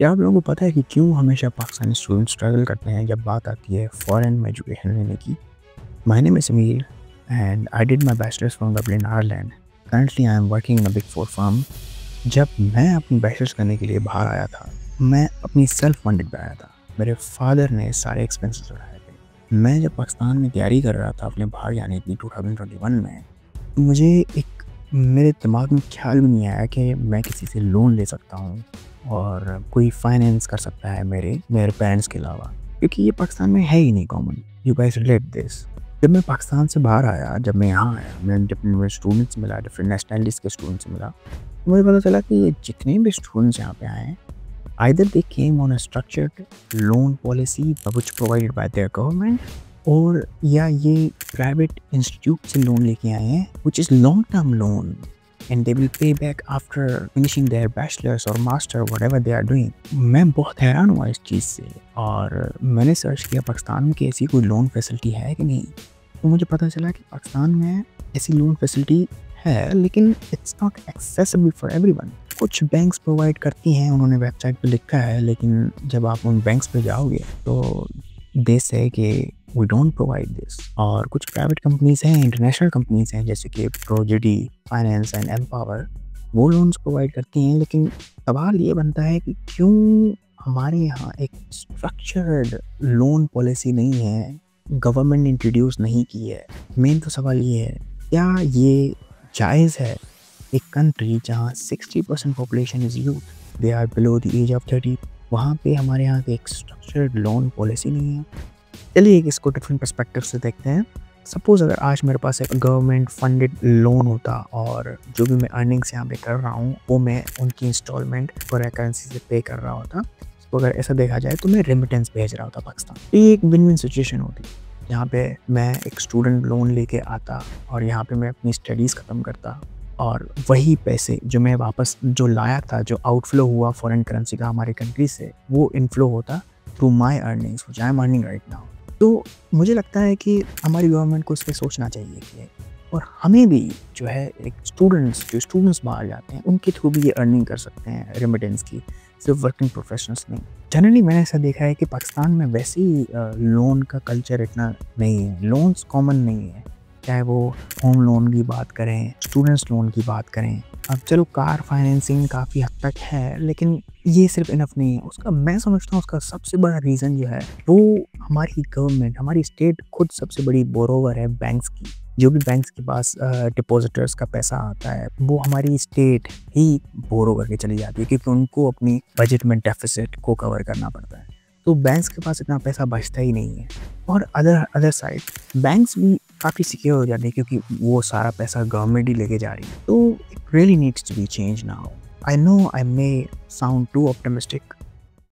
क्या आप लोगों को पता है कि क्यों हमेशा पाकिस्तानी स्टूडेंट स्ट्रगल करते हैं जब बात आती है फॉरेन में एजुकेशन लेने की? My name is Sameer and I did my bachelors from Dublin Ireland. Currently I am working in a big four firm. जब मैं अपनी बैचलर्स करने के लिए बाहर आया था, मैं अपनी सेल्फ फंडेड पे आया था। मेरे फादर ने सारे एक्सपेंसेस उठाए थे। मैं जब पाकिस्तान में तैयारी कर रहा था अपने बाहर जाने की 2021 में, मुझे एक मेरे दिमाग में ख्याल भी नहीं आया कि मैं किसी से लोन ले सकता हूँ और कोई फाइनेंस कर सकता है मेरे पेरेंट्स के अलावा, क्योंकि ये पाकिस्तान में है ही नहीं common. You guys relate this. जब मैं पाकिस्तान से बाहर आया, जब मैं यहाँ आया, मैं डिफरेंट स्टूडेंट्स से मिला, डिफरेंट नेशनलिटीज़ के स्टूडेंट्स से मिला, मुझे पता चला कि ये जितने भी स्टूडेंट्स यहाँ पे आए हैं, either they came on a structured loan policy which provided by there government, और या ये प्राइवेट इंस्टीट्यूट से लोन लेके आए हैं which is long term loan and they will pay back after finishing their bachelors और master whatever they are doing. मैं बहुत हैरान हुआ इस चीज़ से और मैंने सर्च किया पाकिस्तान में कि ऐसी कोई लोन फैसिलिटी है कि नहीं। तो मुझे पता चला कि पाकिस्तान में ऐसी लोन फैसिलिटी है, लेकिन it's not accessible for everyone. कुछ बैंक्स प्रोवाइड करती हैं, उन्होंने वेबसाइट पे लिखा है, लेकिन जब आप उन बैंक्स पे जाओगे तो दे से कि वी डोंट प्रोवाइड दिस। और कुछ प्राइवेट कंपनीज़ हैं, इंटरनेशनल कंपनीज़ हैं जैसे कि प्रोजेडी फाइनेंस एंड एम्पावर, वो लोन्स प्रोवाइड करती हैं। लेकिन सवाल ये बनता है कि क्यों हमारे यहाँ एक स्ट्रक्चर्ड लोन पॉलिसी नहीं है, गवर्नमेंट ने इंट्रोड्यूस नहीं की है। मेन तो सवाल ये है, क्या ये जायज़ है एक कंट्री जहाँ 60% population is youth, they are below the age of 30, वहाँ पे हमारे यहाँ की एक स्ट्रक्चर्ड लोन पॉलिसी नहीं है। चलिए इसको डिफरेंट पर्सपेक्टिव से देखते हैं। सपोज़ अगर आज मेरे पास एक गवर्नमेंट फंडेड लोन होता और जो भी मैं अर्निंग्स यहाँ पे कर रहा हूँ वो मैं उनकी इंस्टॉलमेंट फॉर करेंसी से पे कर रहा होता, तो अगर ऐसा देखा जाए तो मैं रेमिटेंस भेज रहा होता पाकिस्तान। तो ये एक विन विन सिचुएशन होती, यहाँ पे मैं एक स्टूडेंट लोन लेके आता और यहाँ पे मैं अपनी स्टडीज़ ख़त्म करता और वही पैसे जो मैं वापस जो लाया था, जो आउटफ्लो हुआ फॉरेन करेंसी का हमारे कंट्री से, वो इनफ्लो होता through my earnings which I am earning right now. तो मुझे लगता है कि हमारी गवर्नमेंट को इस पे सोचना चाहिए कि और हमें भी जो है एक जो स्टूडेंट्स बाहर जाते हैं उनके थ्रू भी ये अर्निंग कर सकते हैं रेमिटेंस की, सिर्फ वर्किंग प्रोफेशनल्स नहीं। जनरली मैंने ऐसा देखा है कि पाकिस्तान में वैसे ही लोन का कल्चर इतना नहीं है, लोन्स कॉमन नहीं है, चाहे वो होम लोन की बात करें, स्टूडेंट्स लोन की बात करें। अब चलो कार फाइनेंसिंग काफ़ी हद तक है, लेकिन ये सिर्फ इनफ नहीं है। उसका मैं समझता हूँ उसका सबसे बड़ा रीज़न जो है वो हमारी गवर्नमेंट, हमारी स्टेट खुद सबसे बड़ी बोरोवर है बैंक्स की। जो भी बैंक्स के पास डिपॉजिटर्स का पैसा आता है वो हमारी स्टेट ही बोरो करके चली जाती है, क्योंकि उनको अपनी बजट में डेफिसिट को कवर करना पड़ता है। तो बैंक्स के पास इतना पैसा बचता ही नहीं है। और अदर साइड बैंक्स भी काफ़ी सिक्योर हो जाते हैं क्योंकि वो सारा पैसा गवर्नमेंट ही लेके जा रही है। तो it really needs to be change now. I know I may sound too optimistic,